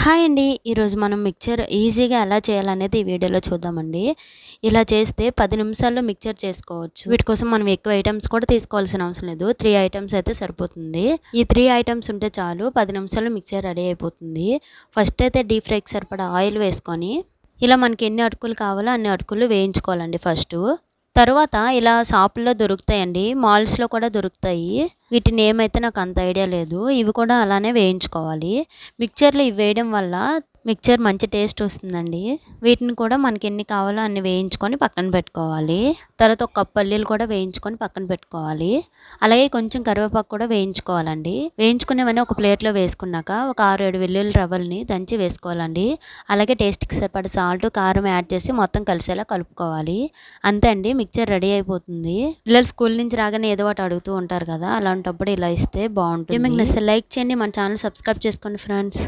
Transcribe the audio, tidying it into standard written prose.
Hi అండి. ఈరోజు మనం మిక్చర్ ఈజీగా ఎలా చేయాలనేది ఈ వీడియోలో చూద్దామండి. ఇలా చేస్తే 10 నిమిషాల్లో మిక్చర్ చేసుకోవచ్చు. వీటి కోసం మనం ఎక్కువ ఐటమ్స్ కూడా తీసుకోవాల్సిన అవసరం లేదు. 3 ఐటమ్స్ అయితే సరిపోతుంది. ఈ 3 ఐటమ్స్ ఉంటే చాలు 10 నిమిషాల్లో మిక్చర్ రెడీ అయిపోతుంది. ఫస్ట్ అయితే డీప్ ఫ్రైకి సరిపడా ఆయిల్ వేసుకొని ఇలా మనకి ఎన్ని అటుకులు కావాలో అన్ని అటుకులు వేయించుకోవాలండి ఫస్టు. తరువాత ఇలా షాపుల్లో దొరుకుతాయండి. మాల్స్‌లో కూడా దొరుకుతాయి. వీటి నేమ్ అయితే నాకు అంత ఐడియా లేదు. ఇవి కూడా అలానే వేయించుకోవాలి. మిక్చర్‌లో ఇవి వేయడం వల్ల మిక్చర్ మంచి టేస్ట్ వస్తుందండి. వీటిని కూడా మనకి ఎన్ని కావాలో అన్ని వేయించుకొని పక్కన పెట్టుకోవాలి. తర్వాత ఒక కప్పు పల్లీలు కూడా వేయించుకొని పక్కన పెట్టుకోవాలి. అలాగే కొంచెం కరివేపాకు కూడా వేయించుకోవాలండి. వేయించుకునేవన్నీ ఒక ప్లేట్‌లో వేసుకున్నాక ఒక 6, 7 వెల్లుల్లి రవ్వల్ని దంచి వేసుకోవాలండి. అలాగే టేస్ట్‌కి సరిపడా సాల్ట్, కారం యాడ్ చేసి మొత్తం కలిసేలా కలుపుకోవాలి. అంతే అండి, మిక్చర్ రెడీ అయిపోతుంది. పిల్లలు స్కూల్ నుంచి రాగానే ఏదో ఒకటి అడుగుతూ ఉంటారు కదా! అలాంటప్పుడు ఇలా ఇస్తే బావుంటుంది. మీకు నచ్చితే లైక్ చేయండి. మన ఛానల్ సబ్స్క్రైబ్ చేసుకోండి ఫ్రెండ్స్.